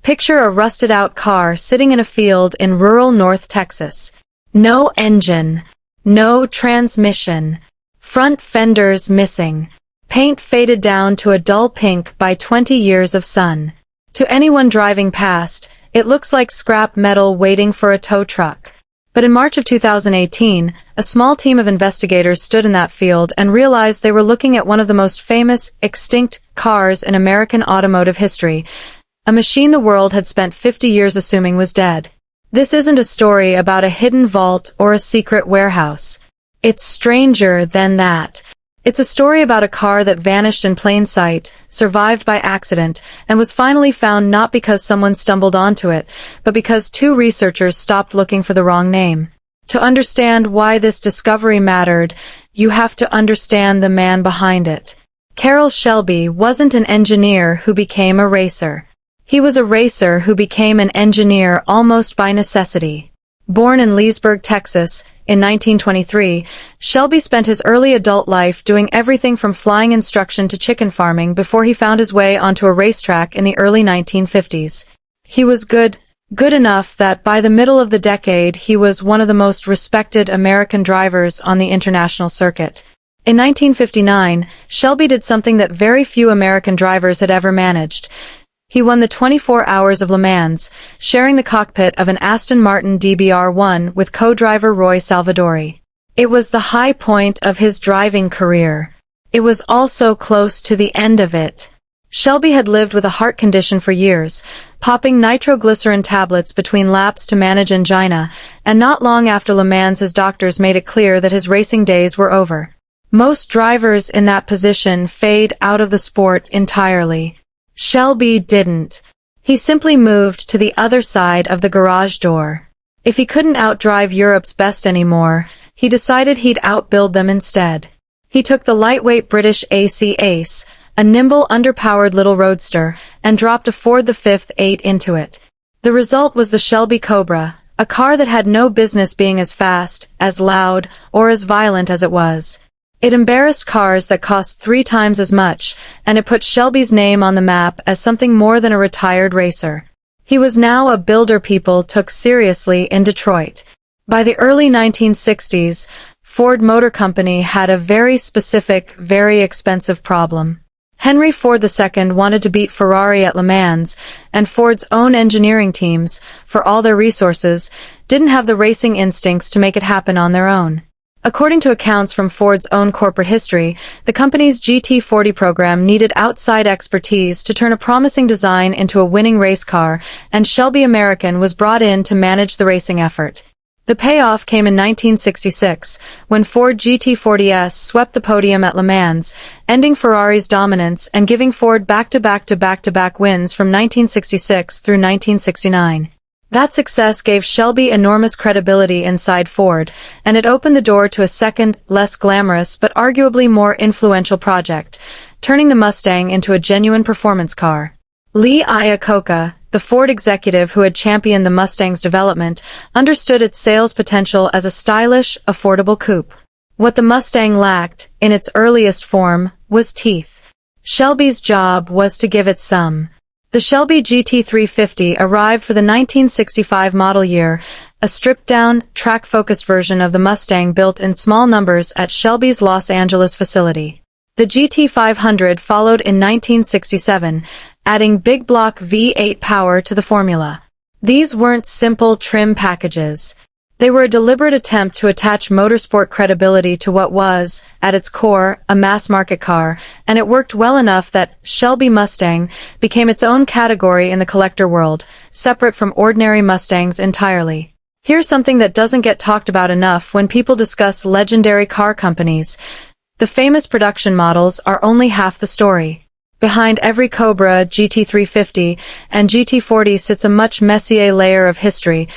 Picture a rusted-out car sitting in a field in rural North Texas. No engine, no transmission, front fenders missing, paint faded down to a dull pink by 20 years of sun. To anyone driving past, it looks like scrap metal waiting for a tow truck. But in March of 2018, a small team of investigators stood in that field and realized they were looking at one of the most famous, extinct cars in American automotive history, a machine the world had spent 50 years assuming was dead. This isn't a story about a hidden vault or a secret warehouse. It's stranger than that. It's a story about a car that vanished in plain sight, survived by accident, and was finally found not because someone stumbled onto it, but because two researchers stopped looking for the wrong name. To understand why this discovery mattered, you have to understand the man behind it. Carroll Shelby wasn't an engineer who became a racer. He was a racer who became an engineer almost by necessity. Born in Leesburg, Texas, in 1923, Shelby spent his early adult life doing everything from flying instruction to chicken farming before he found his way onto a racetrack in the early 1950s. He was good enough that by the middle of the decade he was one of the most respected American drivers on the international circuit. In 1959, Shelby did something that very few American drivers had ever managed. He won the 24 Hours of Le Mans, sharing the cockpit of an Aston Martin DBR1 with co-driver Roy Salvadori. It was the high point of his driving career. It was also close to the end of it. Shelby had lived with a heart condition for years, popping nitroglycerin tablets between laps to manage angina, and not long after Le Mans his doctors made it clear that his racing days were over. Most drivers in that position fade out of the sport entirely. Shelby didn't. He simply moved to the other side of the garage door. If he couldn't outdrive Europe's best anymore, he decided he'd outbuild them instead. He took the lightweight British AC Ace, a nimble, underpowered little roadster, and dropped a Ford V 8 into it. The result was the Shelby Cobra, a car that had no business being as fast, as loud, or as violent as it was. It embarrassed cars that cost 3 times as much, and it put Shelby's name on the map as something more than a retired racer. He was now a builder people took seriously in Detroit. By the early 1960s, Ford Motor Company had a very specific, very expensive problem. Henry Ford II wanted to beat Ferrari at Le Mans, and Ford's own engineering teams, for all their resources, didn't have the racing instincts to make it happen on their own. According to accounts from Ford's own corporate history, the company's GT40 program needed outside expertise to turn a promising design into a winning race car, and Shelby American was brought in to manage the racing effort. The payoff came in 1966, when Ford GT40S swept the podium at Le Mans, ending Ferrari's dominance and giving Ford back-to-back wins from 1966 through 1969. That success gave Shelby enormous credibility inside Ford, and it opened the door to a second, less glamorous but arguably more influential project, turning the Mustang into a genuine performance car. Lee Iacocca, the Ford executive who had championed the Mustang's development, understood its sales potential as a stylish, affordable coupe. What the Mustang lacked, in its earliest form, was teeth. Shelby's job was to give it some. The Shelby GT350 arrived for the 1965 model year, a stripped-down, track-focused version of the Mustang built in small numbers at Shelby's Los Angeles facility. The GT500 followed in 1967, adding big-block V8 power to the formula. These weren't simple trim packages. They were a deliberate attempt to attach motorsport credibility to what was, at its core, a mass-market car, and it worked well enough that Shelby Mustang became its own category in the collector world, separate from ordinary Mustangs entirely. Here's something that doesn't get talked about enough when people discuss legendary car companies. The famous production models are only half the story. Behind every Cobra, GT350, and GT40 sits a much messier layer of history.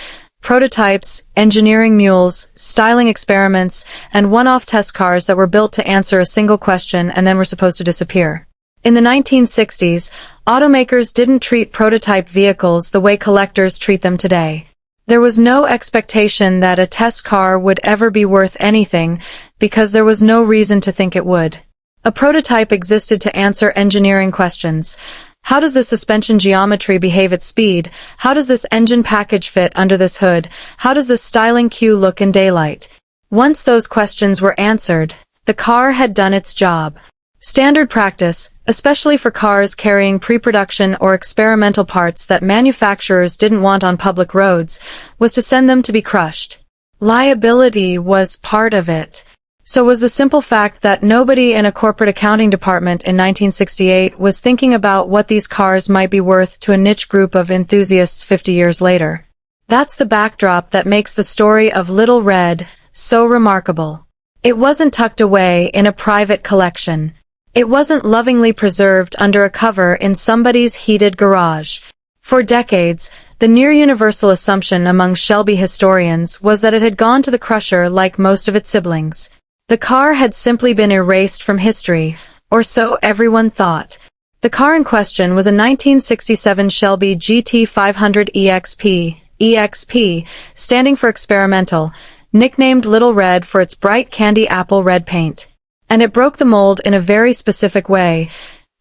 Prototypes, engineering mules, styling experiments, and one-off test cars that were built to answer a single question and then were supposed to disappear. In the 1960s, automakers didn't treat prototype vehicles the way collectors treat them today. There was no expectation that a test car would ever be worth anything, because there was no reason to think it would. A prototype existed to answer engineering questions. How does this suspension geometry behave at speed? How does this engine package fit under this hood? How does this styling cue look in daylight? Once those questions were answered, the car had done its job. Standard practice, especially for cars carrying pre-production or experimental parts that manufacturers didn't want on public roads, was to send them to be crushed. Liability was part of it. So was the simple fact that nobody in a corporate accounting department in 1968 was thinking about what these cars might be worth to a niche group of enthusiasts 50 years later. That's the backdrop that makes the story of Little Red so remarkable. It wasn't tucked away in a private collection. It wasn't lovingly preserved under a cover in somebody's heated garage. For decades, the near-universal assumption among Shelby historians was that it had gone to the crusher like most of its siblings. The car had simply been erased from history, or so everyone thought. The car in question was a 1967 Shelby GT 500 EXP, standing for experimental, nicknamed Little Red for its bright candy apple red paint. And it broke the mold in a very specific way.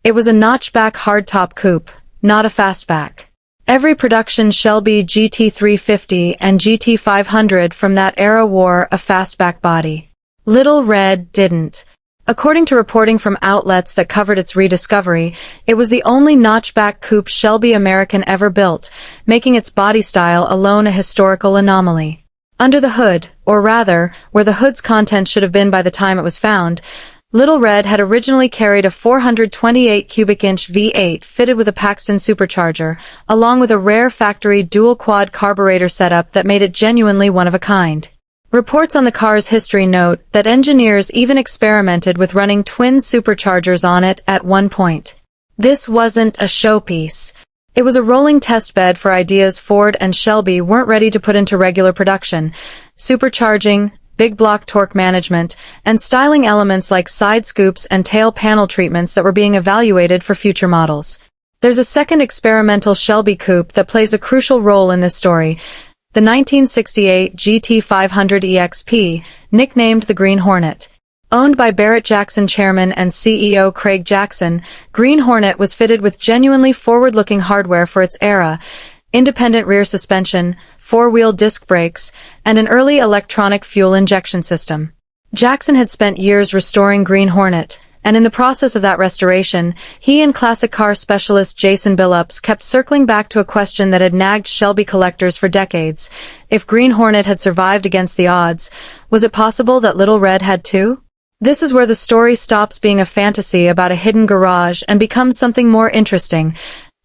It was a notchback hardtop coupe, not a fastback. Every production Shelby GT 350 and GT 500 from that era wore a fastback body. Little Red didn't. According to reporting from outlets that covered its rediscovery, it was the only notchback coupe Shelby American ever built, making its body style alone a historical anomaly. Under the hood, or rather, where the hood's contents should have been by the time it was found, Little Red had originally carried a 428 cubic inch V8 fitted with a Paxton supercharger, along with a rare factory dual-quad carburetor setup that made it genuinely one of a kind. Reports on the car's history note that engineers even experimented with running twin superchargers on it at one point. This wasn't a showpiece. It was a rolling test bed for ideas Ford and Shelby weren't ready to put into regular production: supercharging, big block torque management, and styling elements like side scoops and tail panel treatments that were being evaluated for future models. There's a second experimental Shelby coupe that plays a crucial role in this story: the 1968 GT 500 EXP, nicknamed the Green Hornet. Owned by Barrett Jackson chairman and CEO Craig Jackson, Green Hornet was fitted with genuinely forward-looking hardware for its era: independent rear suspension, four-wheel disc brakes, and an early electronic fuel injection system. Jackson had spent years restoring Green Hornet, and in the process of that restoration, he and classic car specialist Jackson Billups kept circling back to a question that had nagged Shelby collectors for decades. If Green Hornet had survived against the odds, was it possible that Little Red had too? This is where the story stops being a fantasy about a hidden garage and becomes something more interesting: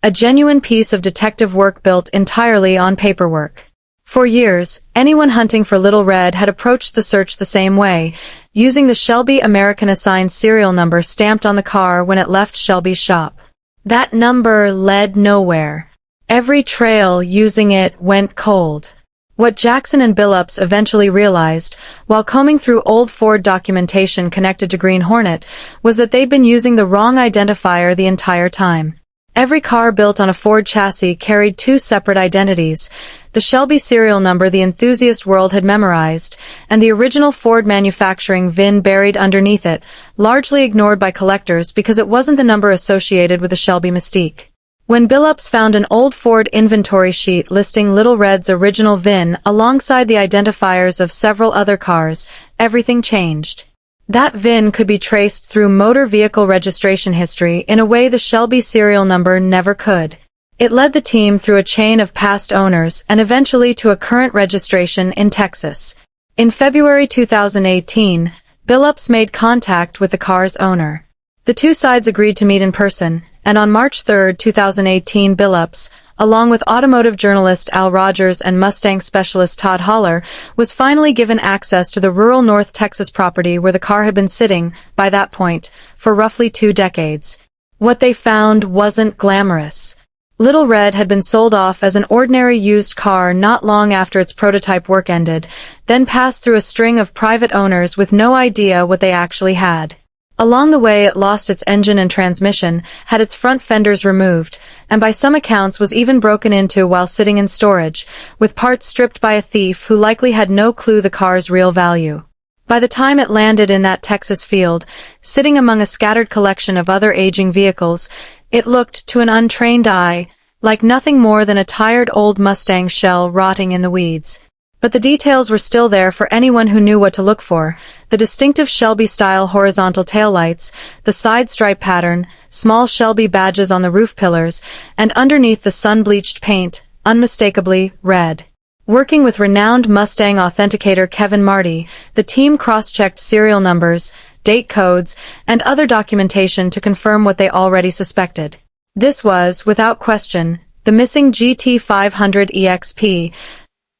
a genuine piece of detective work built entirely on paperwork. For years, anyone hunting for Little Red had approached the search the same way, using the Shelby American-assigned serial number stamped on the car when it left Shelby's shop. That number led nowhere. Every trail using it went cold. What Jackson and Billups eventually realized, while combing through old Ford documentation connected to Green Hornet, was that they'd been using the wrong identifier the entire time. Every car built on a Ford chassis carried two separate identities: the Shelby serial number the enthusiast world had memorized, and the original Ford manufacturing VIN buried underneath it, largely ignored by collectors because it wasn't the number associated with the Shelby mystique. When Billups found an old Ford inventory sheet listing Little Red's original VIN alongside the identifiers of several other cars, everything changed. That VIN could be traced through motor vehicle registration history in a way the Shelby serial number never could. It led the team through a chain of past owners and eventually to a current registration in Texas. In February 2018, Billups made contact with the car's owner. The two sides agreed to meet in person, and on March 3, 2018, Billups, along with automotive journalist Al Rogers and Mustang specialist Todd Holler, was finally given access to the rural North Texas property where the car had been sitting, by that point, for roughly 2 decades. What they found wasn't glamorous. Little Red had been sold off as an ordinary used car not long after its prototype work ended, then passed through a string of private owners with no idea what they actually had. Along the way it lost its engine and transmission, had its front fenders removed, and by some accounts was even broken into while sitting in storage, with parts stripped by a thief who likely had no clue the car's real value. By the time it landed in that Texas field, sitting among a scattered collection of other aging vehicles, It looked, to an untrained eye, like nothing more than a tired old Mustang shell rotting in the weeds. But the details were still there for anyone who knew what to look for. The distinctive Shelby-style horizontal taillights, the side stripe pattern, small Shelby badges on the roof pillars, and underneath the sun-bleached paint, unmistakably red. Working with renowned Mustang authenticator Kevin Marty, the team cross-checked serial numbers, date codes, and other documentation to confirm what they already suspected. This was, without question, the missing GT500 EXP.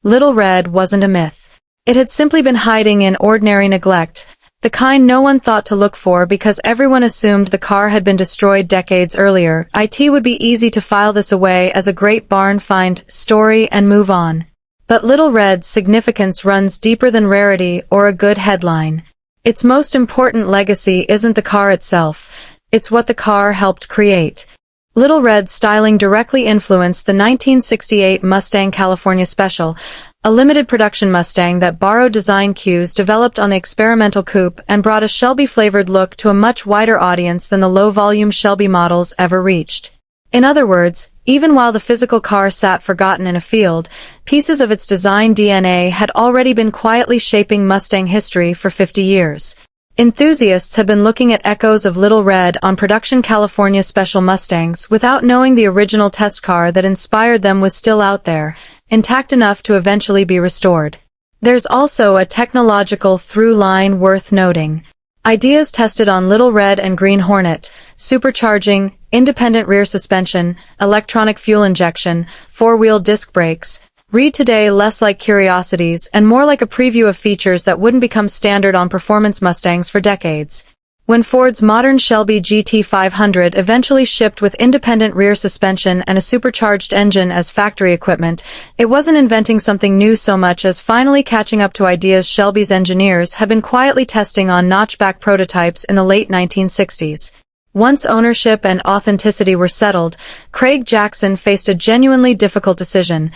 Little Red wasn't a myth. It had simply been hiding in ordinary neglect, the kind no one thought to look for because everyone assumed the car had been destroyed decades earlier. It would be easy to file this away as a great barn find story and move on. But Little Red's significance runs deeper than rarity or a good headline. Its most important legacy isn't the car itself, it's what the car helped create. Little Red's styling directly influenced the 1968 Mustang California Special, a limited production Mustang that borrowed design cues developed on the experimental coupe and brought a Shelby-flavored look to a much wider audience than the low-volume Shelby models ever reached. In other words, even while the physical car sat forgotten in a field, pieces of its design DNA had already been quietly shaping Mustang history for 50 years. Enthusiasts have been looking at echoes of Little Red on production California Special Mustangs without knowing the original test car that inspired them was still out there, intact enough to eventually be restored. There's also a technological through line worth noting. Ideas tested on Little Red and Green Hornet, supercharging, independent rear suspension, electronic fuel injection, four-wheel disc brakes, read today less like curiosities and more like a preview of features that wouldn't become standard on performance Mustangs for decades. When Ford's modern Shelby GT500 eventually shipped with independent rear suspension and a supercharged engine as factory equipment, it wasn't inventing something new so much as finally catching up to ideas Shelby's engineers had been quietly testing on notchback prototypes in the late 1960s. Once ownership and authenticity were settled, Craig Jackson faced a genuinely difficult decision.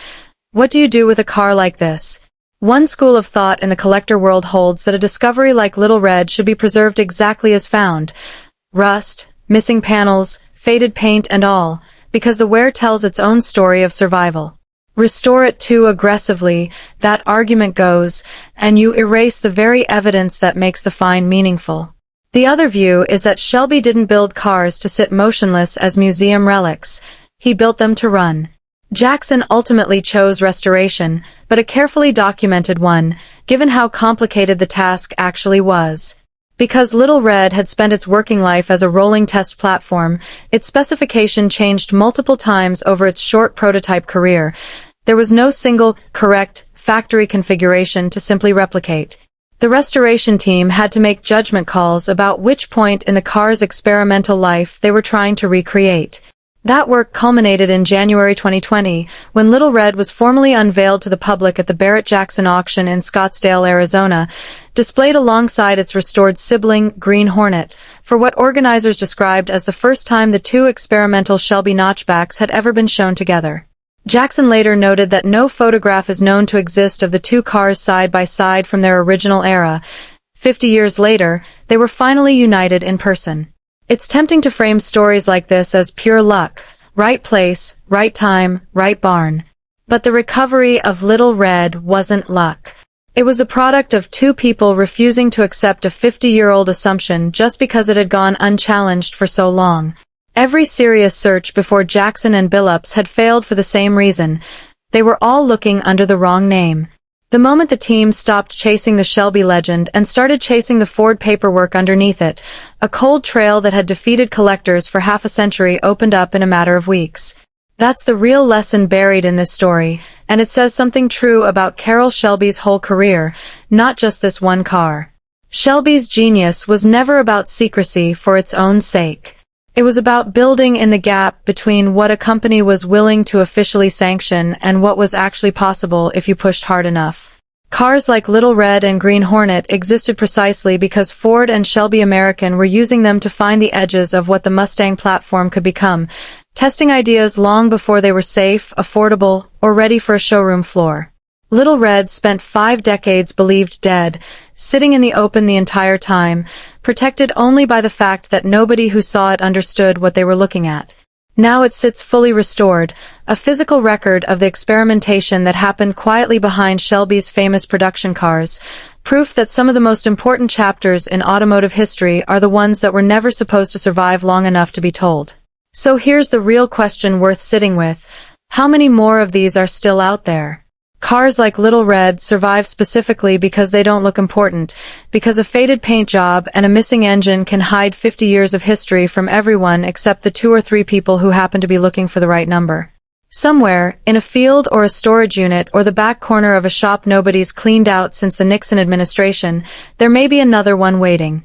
What do you do with a car like this? One school of thought in the collector world holds that a discovery like Little Red should be preserved exactly as found. Rust, missing panels, faded paint and all, because the wear tells its own story of survival. Restore it too aggressively, that argument goes, and you erase the very evidence that makes the find meaningful. The other view is that Shelby didn't build cars to sit motionless as museum relics. He built them to run. Jackson ultimately chose restoration, but a carefully documented one, given how complicated the task actually was. Because Little Red had spent its working life as a rolling test platform, its specification changed multiple times over its short prototype career. There was no single, correct, factory configuration to simply replicate. The restoration team had to make judgment calls about which point in the car's experimental life they were trying to recreate. That work culminated in January 2020, when Little Red was formally unveiled to the public at the Barrett-Jackson auction in Scottsdale, Arizona, displayed alongside its restored sibling, Green Hornet, for what organizers described as the first time the two experimental Shelby notchbacks had ever been shown together. Jackson later noted that no photograph is known to exist of the two cars side by side from their original era. 50 years later, they were finally united in person. It's tempting to frame stories like this as pure luck, right place, right time, right barn. But the recovery of Little Red wasn't luck. It was the product of two people refusing to accept a 50-year-old assumption just because it had gone unchallenged for so long. Every serious search before Jackson and Billups had failed for the same reason. They were all looking under the wrong name. The moment the team stopped chasing the Shelby legend and started chasing the Ford paperwork underneath it, a cold trail that had defeated collectors for half a century opened up in a matter of weeks. That's the real lesson buried in this story, and it says something true about Carroll Shelby's whole career, not just this one car. Shelby's genius was never about secrecy for its own sake. It was about building in the gap between what a company was willing to officially sanction and what was actually possible if you pushed hard enough. Cars like Little Red and Green Hornet existed precisely because Ford and Shelby American were using them to find the edges of what the Mustang platform could become, testing ideas long before they were safe, affordable, or ready for a showroom floor. Little Red spent 5 decades believed dead, sitting in the open the entire time, protected only by the fact that nobody who saw it understood what they were looking at. Now it sits fully restored, a physical record of the experimentation that happened quietly behind Shelby's famous production cars, proof that some of the most important chapters in automotive history are the ones that were never supposed to survive long enough to be told. So here's the real question worth sitting with. How many more of these are still out there? Cars like Little Red survive specifically because they don't look important, because a faded paint job and a missing engine can hide 50 years of history from everyone except the 2 or 3 people who happen to be looking for the right number. Somewhere, in a field or a storage unit or the back corner of a shop nobody's cleaned out since the Nixon administration, there may be another one waiting.